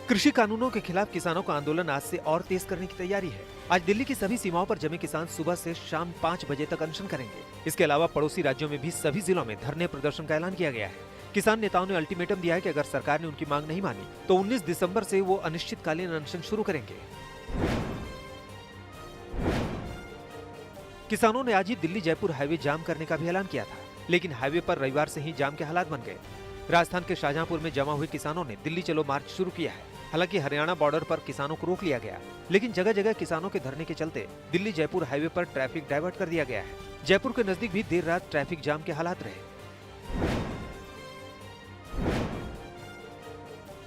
कृषि कानूनों के खिलाफ किसानों का आंदोलन आज से और तेज करने की तैयारी है। आज दिल्ली की सभी सीमाओं पर जमे किसान सुबह से शाम 5 बजे तक अनशन करेंगे। इसके अलावा पड़ोसी राज्यों में भी सभी जिलों में धरने प्रदर्शन का ऐलान किया गया है। किसान नेताओं ने अल्टीमेटम दिया है कि अगर सरकार ने उनकी मांग नहीं मानी तो 19 दिसंबर से वो अनिश्चितकालीन अनशन शुरू करेंगे। किसानों ने आज ही दिल्ली जयपुर हाईवे जाम करने का भी ऐलान किया था, लेकिन हाईवे पर रविवार से ही जाम के हालात बन गए। राजस्थान के शाहजहांपुर में जमा हुए किसानों ने दिल्ली चलो मार्च शुरू किया है। हालांकि हरियाणा बॉर्डर पर किसानों को रोक लिया गया, लेकिन जगह जगह किसानों के धरने के चलते दिल्ली जयपुर हाईवे पर ट्रैफिक डाइवर्ट कर दिया गया है। जयपुर के नजदीक भी देर रात ट्रैफिक जाम के हालात रहे।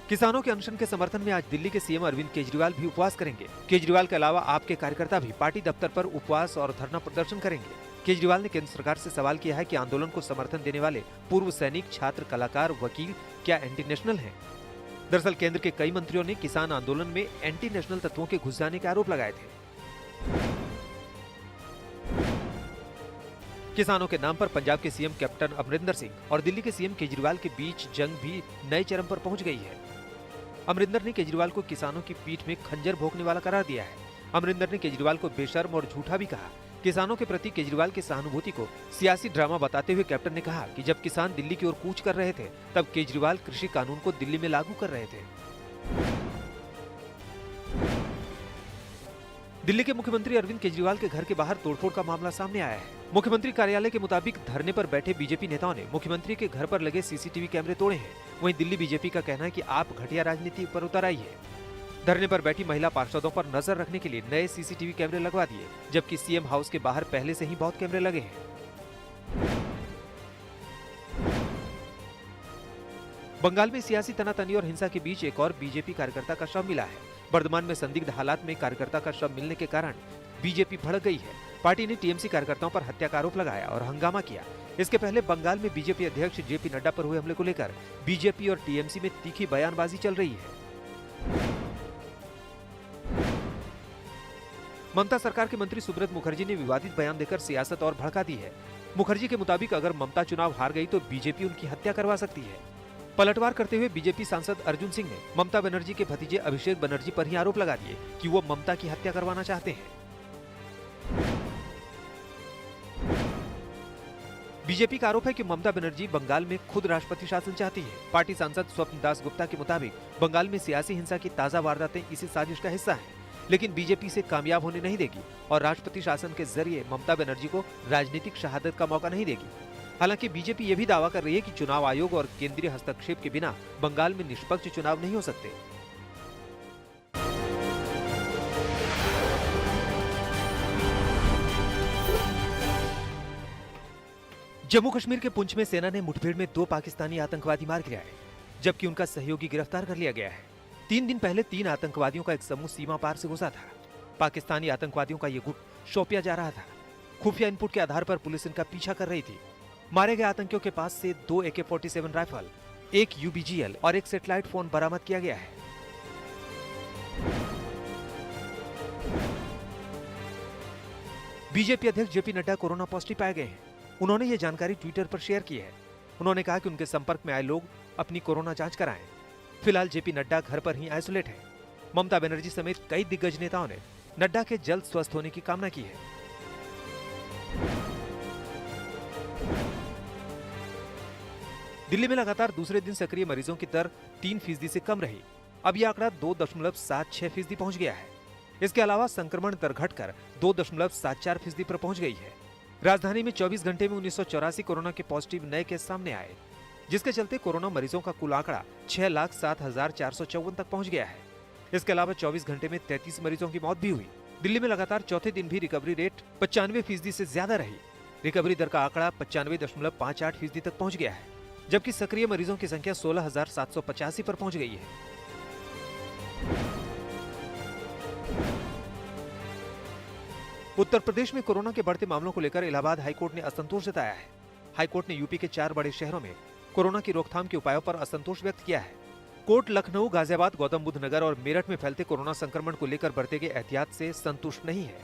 किसानों के अनशन के समर्थन में आज दिल्ली के सीएम अरविंद केजरीवाल भी उपवास करेंगे। केजरीवाल के अलावा आप के कार्यकर्ता भी पार्टी दफ्तर पर उपवास और धरना प्रदर्शन करेंगे। केजरीवाल ने केंद्र सरकार से सवाल किया है कि आंदोलन को समर्थन देने वाले पूर्व सैनिक, छात्र, कलाकार, वकील क्या एंटी नेशनल हैं? दरअसल केंद्र के कई मंत्रियों ने किसान आंदोलन में एंटी नेशनल तत्वों के घुस जाने के आरोप लगाए थे। किसानों के नाम पर पंजाब के सीएम कैप्टन अमरिंदर सिंह और दिल्ली के सीएम केजरीवाल के बीच जंग भी नए चरम पर पहुंच गई है। अमरिंदर ने केजरीवाल को किसानों की पीठ में खंजर भोंकने वाला करार दिया है। अमरिंदर ने केजरीवाल को बेशर्म और झूठा भी कहा। किसानों के प्रति केजरीवाल की सहानुभूति को सियासी ड्रामा बताते हुए कैप्टन ने कहा कि जब किसान दिल्ली की ओर कूच कर रहे थे, तब केजरीवाल कृषि कानून को दिल्ली में लागू कर रहे थे। दिल्ली के मुख्यमंत्री अरविंद केजरीवाल के घर के बाहर तोड़फोड़ का मामला सामने आया है। मुख्यमंत्री कार्यालय के मुताबिक धरने पर बैठे बीजेपी नेताओं ने मुख्यमंत्री के घर पर लगे सीसीटीवी कैमरे तोड़े हैं। वहीं दिल्ली बीजेपी का कहना है कि आप घटिया राजनीति पर उतर आई है। धरने पर बैठी महिला पार्षदों पर नजर रखने के लिए नए सीसीटीवी कैमरे लगवा दिए, जबकि सीएम हाउस के बाहर पहले से ही बहुत कैमरे लगे हैं। बंगाल में सियासी तनातनी और हिंसा के बीच एक और बीजेपी कार्यकर्ता का शव मिला है। बर्धमान में संदिग्ध हालात में कार्यकर्ता का शव मिलने के कारण बीजेपी भड़क गई है। पार्टी ने टीएमसी कार्यकर्ताओं पर हत्या का आरोप लगाया और हंगामा किया। इसके पहले बंगाल में बीजेपी अध्यक्ष जेपी नड्डा पर हुए हमले को लेकर बीजेपी और टीएमसी में तीखी बयानबाजी चल रही है। ममता सरकार के मंत्री सुब्रत मुखर्जी ने विवादित बयान देकर सियासत और भड़का दी है। मुखर्जी के मुताबिक अगर ममता चुनाव हार गई तो बीजेपी उनकी हत्या करवा सकती है। पलटवार करते हुए बीजेपी सांसद अर्जुन सिंह ने ममता बनर्जी के भतीजे अभिषेक बनर्जी पर ही आरोप लगा दिए कि वो ममता की हत्या करवाना चाहते हैं। बीजेपी का आरोप है कि ममता बनर्जी बंगाल में खुद राष्ट्रपति शासन चाहती है। पार्टी सांसद स्वप्न दास गुप्ता के मुताबिक बंगाल में सियासी हिंसा की ताजा वारदातें इसी साजिश का हिस्सा हैं, लेकिन बीजेपी से कामयाब होने नहीं देगी और राष्ट्रपति शासन के जरिए ममता बनर्जी को राजनीतिक शहादत का मौका नहीं देगी। हालांकि बीजेपी ये भी दावा कर रही है कि चुनाव आयोग और केंद्रीय हस्तक्षेप के बिना बंगाल में निष्पक्ष चुनाव नहीं हो सकते। जम्मू कश्मीर के पुंछ में सेना ने मुठभेड़ में 2 पाकिस्तानी आतंकवादी मार गिराए, जबकि उनका सहयोगी गिरफ्तार कर लिया गया है। 3 दिन पहले 3 आतंकवादियों का एक समूह सीमा पार से घुसा था। पाकिस्तानी आतंकवादियों का ये गुट शोपिया जा रहा था। खुफिया इनपुट के आधार पर पुलिस इनका पीछा कर रही थी। मारे गए आतंकियों के पास से 2 AK-47 राइफल, 1 UBGL और 1 सैटेलाइट फोन बरामद किया गया है। बीजेपी अध्यक्ष जेपी नड्डा कोरोना पॉजिटिव पाए गए हैं। उन्होंने ये जानकारी ट्विटर पर शेयर की है। उन्होंने कहा कि उनके संपर्क में आए लोग अपनी कोरोना जांच कराएं। फिलहाल जेपी नड्डा घर पर ही आइसोलेट हैं। ममता बनर्जी समेत कई दिग्गज नेताओं ने नड्डा के जल्द स्वस्थ होने की कामना की है। दिल्ली में लगातार दूसरे दिन सक्रिय मरीजों की दर 3% से कम रही। अब यह आंकड़ा 2.76% पहुंच गया है। इसके अलावा संक्रमण दर घटकर 2.74% पर पहुंच गई है। राजधानी में 24 घंटे में 1984 कोरोना के पॉजिटिव नए केस सामने आए, जिसके चलते कोरोना मरीजों का कुल आंकड़ा 6,07,454 तक पहुंच गया है। इसके अलावा 24 घंटे में 33 मरीजों की मौत भी हुई। दिल्ली में लगातार चौथे दिन भी रिकवरी रेट 95% से ज्यादा रही। रिकवरी दर का आंकड़ा 95.58% तक पहुंच गया है, जबकि सक्रिय मरीजों की संख्या 16,785 पर पहुंच गई है। उत्तर प्रदेश में कोरोना के बढ़ते मामलों को लेकर इलाहाबाद हाईकोर्ट ने असंतोष जताया है। हाईकोर्ट ने यूपी के 4 बड़े शहरों में कोरोना की रोकथाम के उपायों पर असंतोष व्यक्त किया है। कोर्ट लखनऊ, गाजियाबाद, गौतम बुद्ध नगर और मेरठ में फैलते कोरोना संक्रमण को लेकर बरते गए एहतियात से संतुष्ट नहीं है।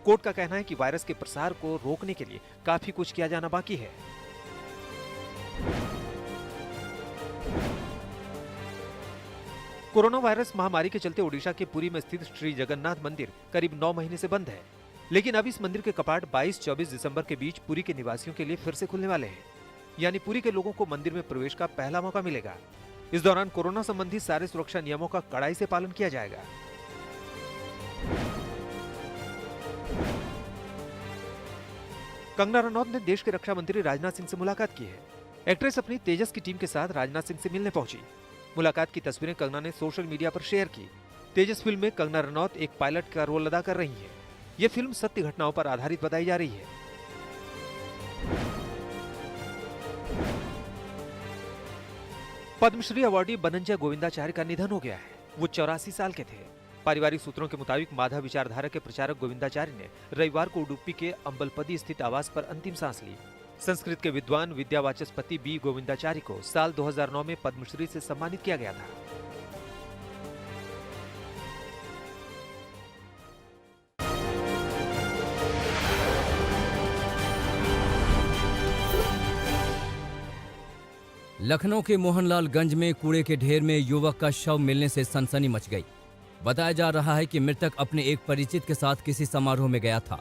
कोर्ट का कहना है कि वायरस के प्रसार को रोकने के लिए काफी कुछ किया जाना बाकी है। कोरोना वायरस महामारी के चलते ओडिशा के पुरी में स्थित श्री जगन्नाथ मंदिर करीब 9 महीने से बंद है, लेकिन अब इस मंदिर के कपाट 22-24 दिसंबर के बीच पुरी के निवासियों के लिए फिर से खुलने वाले हैं। यानी पुरी के लोगों को मंदिर में प्रवेश का पहला मौका मिलेगा। इस दौरान कोरोना संबंधी सारे सुरक्षा नियमों का कड़ाई से पालन किया जाएगा। कंगना रनौत ने देश के रक्षा मंत्री राजनाथ सिंह से मुलाकात की है। एक्ट्रेस अपनी तेजस की टीम के साथ राजनाथ सिंह से मिलने पहुंची। मुलाकात की तस्वीरें कंगना ने सोशल मीडिया पर शेयर की। तेजस फिल्म में कंगना रनौत एक पायलट का रोल अदा कर रही है। ये फिल्म सत्य घटनाओं पर आधारित बताई जा रही है। पद्मश्री अवार्डी बनंजा गोविंदाचार्य का निधन हो गया है। वो 84 साल के थे। पारिवारिक सूत्रों के मुताबिक माधा विचारधारा के प्रचारक गोविंदाचार्य ने रविवार को उडुपी के अंबलपदी स्थित आवास पर अंतिम सांस ली। संस्कृत के विद्वान विद्यावाचस्पति बी गोविंदाचार्य को साल 2009 में पद्मश्री से सम्मानित किया गया था। लखनऊ के मोहनलालगंज में कूड़े के ढेर में युवक का शव मिलने से सनसनी मच गई। बताया जा रहा है कि मृतक अपने एक परिचित के साथ किसी समारोह में गया था,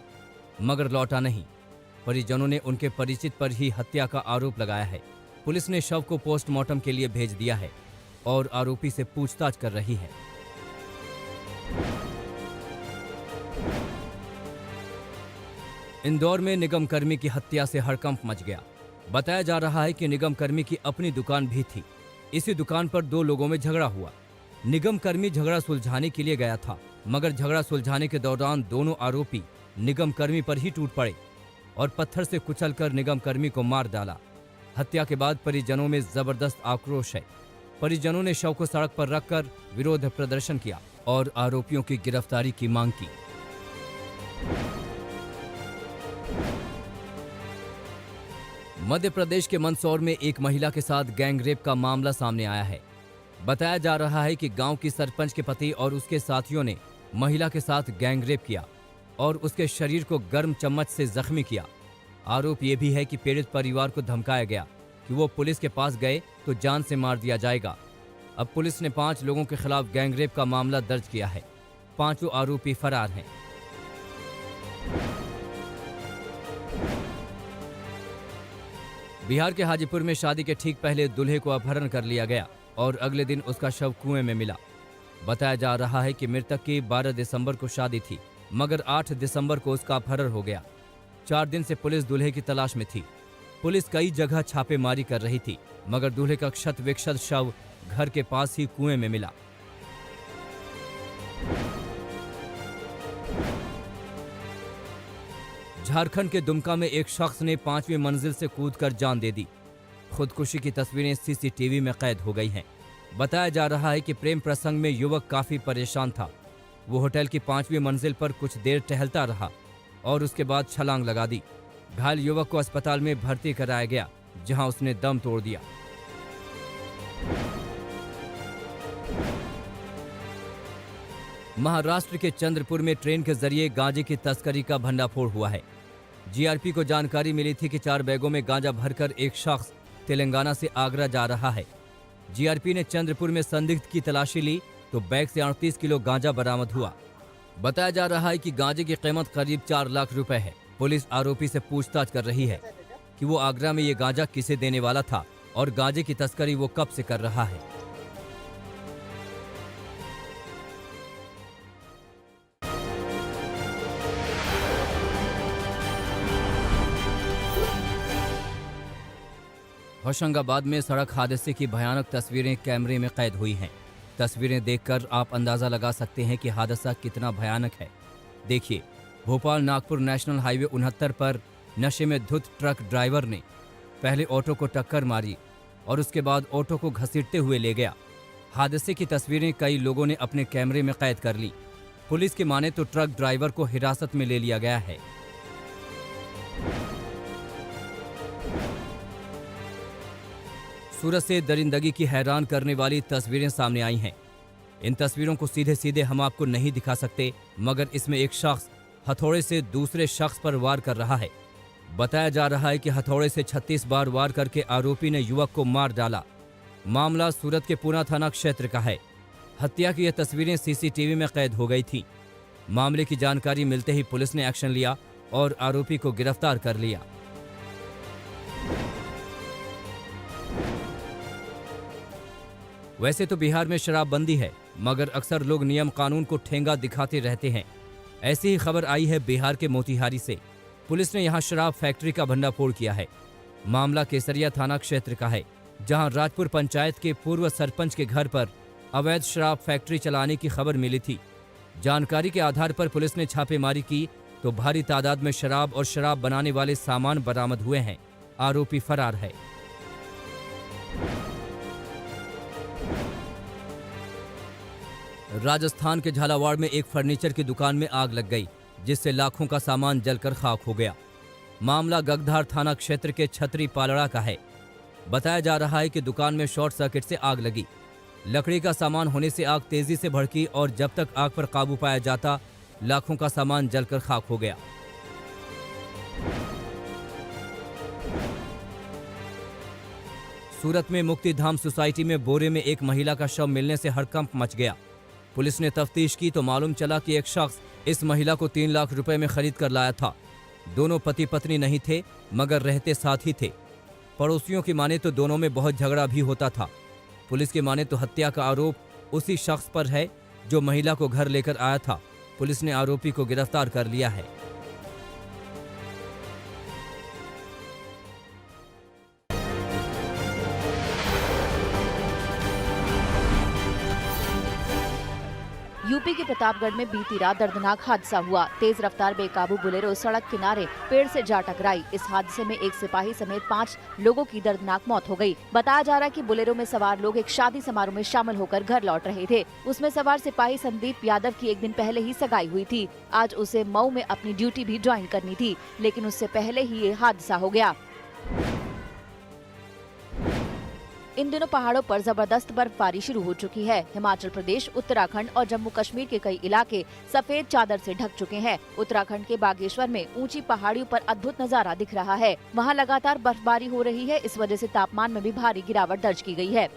मगर लौटा नहीं। परिजनों ने उनके परिचित पर ही हत्या का आरोप लगाया है। पुलिस ने शव को पोस्टमार्टम के लिए भेज दिया है और आरोपी से पूछताछ कर रही है। इंदौर में निगम कर्मी की हत्या से हड़कंप मच गया। बताया जा रहा है कि निगम कर्मी की अपनी दुकान भी थी। इसी दुकान पर दो लोगों में झगड़ा हुआ। निगम कर्मी झगड़ा सुलझाने के लिए गया था, मगर झगड़ा सुलझाने के दौरान दोनों आरोपी निगम कर्मी पर ही टूट पड़े और पत्थर से कुचलकर निगम कर्मी को मार डाला। हत्या के बाद परिजनों में जबरदस्त आक्रोश है। परिजनों ने शव को सड़क पर रखकर विरोध प्रदर्शन किया और आरोपियों की गिरफ्तारी की मांग की। मध्य प्रदेश के मंदसौर में एक महिला के साथ गैंग रेप का मामला सामने आया है। बताया जा रहा है कि गांव की सरपंच के पति और उसके साथियों ने महिला के साथ गैंग रेप किया और उसके शरीर को गर्म चम्मच से जख्मी किया। आरोप यह भी है कि पीड़ित परिवार को धमकाया गया कि वो पुलिस के पास गए तो जान से मार दिया जाएगा। अब पुलिस ने 5 लोगों के खिलाफ गैंग रेप का मामला दर्ज किया है। 5 आरोपी फरार हैं। बिहार के हाजीपुर में शादी के ठीक पहले दूल्हे को अपहरण कर लिया गया और अगले दिन उसका शव कुएं में मिला। बताया जा रहा है कि मृतक की 12 दिसंबर को शादी थी, मगर 8 दिसंबर को उसका अपहरण हो गया। 4 दिन से पुलिस दूल्हे की तलाश में थी। पुलिस कई जगह छापेमारी कर रही थी, मगर दूल्हे का क्षत विक्षत शव घर के पास ही कुएं में मिला। झारखंड के दुमका में एक शख्स ने 5वीं मंजिल से कूदकर जान दे दी। खुदकुशी की तस्वीरें सीसीटीवी में कैद हो गई हैं। बताया जा रहा है कि प्रेम प्रसंग में युवक काफी परेशान था। वो होटल की 5वीं मंजिल पर कुछ देर टहलता रहा और उसके बाद छलांग लगा दी। घायल युवक को अस्पताल में भर्ती कराया गया, जहां उसने दम तोड़ दिया। महाराष्ट्र के चंद्रपुर में ट्रेन के जरिए गांजे की तस्करी का भंडाफोड़ हुआ है। जीआरपी को जानकारी मिली थी कि 4 बैगों में गांजा भरकर एक शख्स तेलंगाना से आगरा जा रहा है। जीआरपी ने चंद्रपुर में संदिग्ध की तलाशी ली तो बैग से 38 किलो गांजा बरामद हुआ। बताया जा रहा है कि गांजे की कीमत करीब 4 लाख रुपए है। पुलिस आरोपी से पूछताछ कर रही है कि वो आगरा में ये गांजा किसे देने वाला था और गांजे की तस्करी वो कब से कर रहा है। होशंगाबाद में सड़क हादसे की भयानक तस्वीरें कैमरे में कैद हुई हैं। तस्वीरें देखकर आप अंदाजा लगा सकते हैं कि हादसा कितना भयानक है। देखिए, भोपाल नागपुर नेशनल हाईवे 69 पर नशे में धुत ट्रक ड्राइवर ने पहले ऑटो को टक्कर मारी और उसके बाद ऑटो को घसीटते हुए ले गया। हादसे की तस्वीरें कई लोगों ने अपने कैमरे में कैद कर ली। पुलिस की माने तो ट्रक ड्राइवर को हिरासत में ले लिया गया है। सूरत से दरिंदगी की हैरान करने वाली तस्वीरें सामने आई हैं। इन तस्वीरों को सीधे सीधे हम आपको नहीं दिखा सकते, मगर इसमें एक शख्स हथौड़े से दूसरे शख्स पर वार कर रहा है। बताया जा रहा है कि हथौड़े से 36 बार वार करके आरोपी ने युवक को मार डाला। मामला सूरत के पूना थाना क्षेत्र का है। हत्या की यह तस्वीरें सीसीटीवी में कैद हो गई थी। मामले की जानकारी मिलते ही पुलिस ने एक्शन लिया और आरोपी को गिरफ्तार कर लिया। वैसे तो बिहार में शराबबंदी है, मगर अक्सर लोग नियम कानून को ठेंगा दिखाते रहते हैं। ऐसी ही खबर आई है बिहार के मोतिहारी से। पुलिस ने यहां शराब फैक्ट्री का भंडाफोड़ किया है। मामला केसरिया थाना क्षेत्र का है, जहां राजपुर पंचायत के पूर्व सरपंच के घर पर अवैध शराब फैक्ट्री चलाने की खबर मिली थी। जानकारी के आधार पर पुलिस ने छापेमारी की तो भारी तादाद में शराब और शराब बनाने वाले सामान बरामद हुए हैं। आरोपी फरार है। राजस्थान के झालावाड़ में एक फर्नीचर की दुकान में आग लग गई, जिससे लाखों का सामान जलकर खाक हो गया। मामला गगधार थाना क्षेत्र के छतरी पालड़ा का है। बताया जा रहा है कि दुकान में शॉर्ट सर्किट से आग लगी। लकड़ी का सामान होने से आग तेजी से भड़की और जब तक आग पर काबू पाया जाता, लाखों का सामान जलकर खाक हो गया। सूरत में मुक्तिधाम सोसाइटी में बोरे में एक महिला का शव मिलने से हड़कंप मच गया। पुलिस ने तफ्तीश की तो मालूम चला कि एक शख्स इस महिला को 3 लाख रुपए में खरीद कर लाया था। दोनों पति पत्नी नहीं थे, मगर रहते साथ ही थे। पड़ोसियों की माने तो दोनों में बहुत झगड़ा भी होता था। पुलिस की माने तो हत्या का आरोप उसी शख्स पर है जो महिला को घर लेकर आया था। पुलिस ने आरोपी को गिरफ्तार कर लिया है। यूपी के प्रतापगढ़ में बीती रात दर्दनाक हादसा हुआ। तेज रफ्तार बेकाबू बुलेरो सड़क किनारे पेड़ से जा टकराई। इस हादसे में एक सिपाही समेत 5 लोगों की दर्दनाक मौत हो गई। बताया जा रहा है कि बुलेरो में सवार लोग एक शादी समारोह में शामिल होकर घर लौट रहे थे। उसमें सवार सिपाही संदीप यादव की एक दिन पहले ही सगाई हुई थी। आज उसे मऊ में अपनी ड्यूटी भी ज्वाइन करनी थी, लेकिन उससे पहले ही ये हादसा हो गया। इन दिनों पहाड़ों पर जबरदस्त बर्फबारी शुरू हो चुकी है। हिमाचल प्रदेश, उत्तराखंड और जम्मू कश्मीर के कई इलाके सफेद चादर से ढक चुके हैं। उत्तराखंड के बागेश्वर में ऊंची पहाड़ियों पर अद्भुत नजारा दिख रहा है। वहां लगातार बर्फबारी हो रही है। इस वजह से तापमान में भी भारी गिरावट दर्ज की गई है।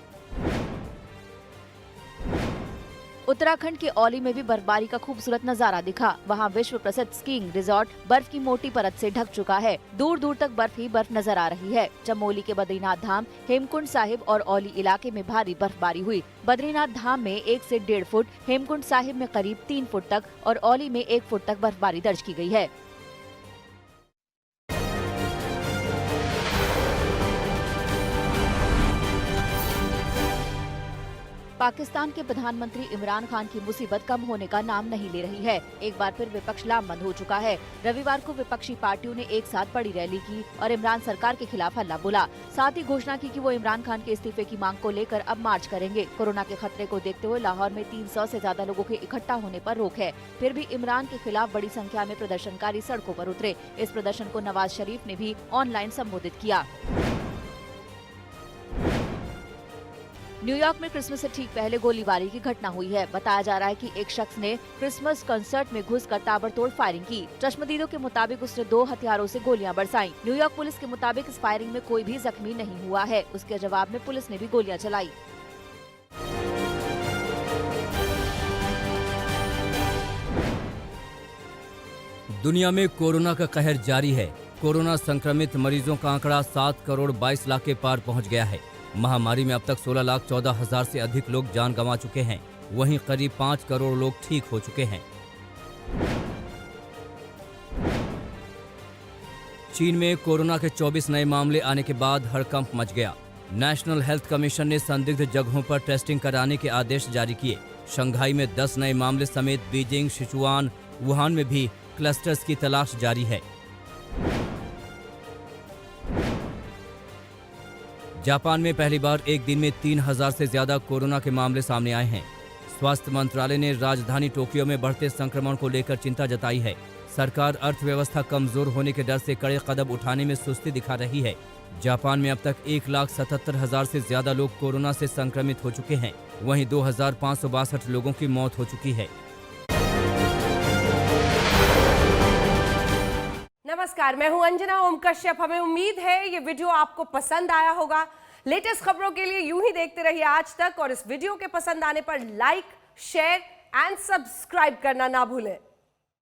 उत्तराखंड के औली में भी बर्फबारी का खूबसूरत नजारा दिखा। वहां विश्व प्रसिद्ध स्कीइंग रिजॉर्ट बर्फ की मोटी परत से ढक चुका है। दूर दूर तक बर्फ ही बर्फ नजर आ रही है। चमोली के बद्रीनाथ धाम, हेमकुंड साहिब और औली इलाके में भारी बर्फबारी हुई। बद्रीनाथ धाम में 1 से 1.5 फुट, हेमकुंड साहिब में करीब 3 फुट तक और औली में 1 फुट तक बर्फबारी दर्ज की गई है। पाकिस्तान के प्रधानमंत्री इमरान खान की मुसीबत कम होने का नाम नहीं ले रही है। एक बार फिर विपक्ष लामबंद हो चुका है। रविवार को विपक्षी पार्टियों ने एक साथ बड़ी रैली की और इमरान सरकार के खिलाफ हल्ला बोला। साथ ही घोषणा की कि वो इमरान खान के इस्तीफे की मांग को लेकर अब मार्च करेंगे। कोरोना के खतरे को देखते हुए लाहौर में 300 से ज्यादा लोगों के इकट्ठा होने पर रोक है। फिर भी इमरान के खिलाफ बड़ी संख्या में प्रदर्शनकारी सड़कों पर उतरे। इस प्रदर्शन को नवाज शरीफ ने भी ऑनलाइन संबोधित किया। न्यूयॉर्क में क्रिसमस से ठीक पहले गोलीबारी की घटना हुई है। बताया जा रहा है कि एक शख्स ने क्रिसमस कंसर्ट में घुसकर ताबड़तोड़ फायरिंग की। चश्मदीदों के मुताबिक उसने 2 हथियारों से गोलियां बरसाईं। न्यूयॉर्क पुलिस के मुताबिक इस फायरिंग में कोई भी जख्मी नहीं हुआ है। उसके जवाब में पुलिस ने भी गोलियां चलाई। दुनिया में कोरोना का कहर जारी है। कोरोना संक्रमित मरीजों का आंकड़ा 7 करोड़ 22 लाख के पार पहुंच गया है। महामारी में अब तक 16,14,000 से अधिक लोग जान गंवा चुके हैं। वहीं करीब 5 करोड़ लोग ठीक हो चुके हैं। चीन में कोरोना के 24 नए मामले आने के बाद हड़कंप मच गया। नेशनल हेल्थ कमीशन ने संदिग्ध जगहों पर टेस्टिंग कराने के आदेश जारी किए। शंघाई में 10 नए मामले समेत बीजिंग, सिचुआन, वुहान में भी क्लस्टर्स की तलाश जारी है। जापान में पहली बार एक दिन में 3,000 से ज्यादा कोरोना के मामले सामने आए हैं। स्वास्थ्य मंत्रालय ने राजधानी टोक्यो में बढ़ते संक्रमण को लेकर चिंता जताई है। सरकार अर्थव्यवस्था कमजोर होने के डर से कड़े कदम उठाने में सुस्ती दिखा रही है। जापान में अब तक 1,77,000 से ज्यादा लोग कोरोना से संक्रमित हो चुके हैं। वहीं 2,562 लोगों की मौत हो चुकी है। नमस्कार, मैं हूं अंजना ओम कश्यप। हमें उम्मीद है ये वीडियो आपको पसंद आया होगा। लेटेस्ट खबरों के लिए यूं ही देखते रहिए आज तक और इस वीडियो के पसंद आने पर लाइक, शेयर एंड सब्सक्राइब करना ना भूलें।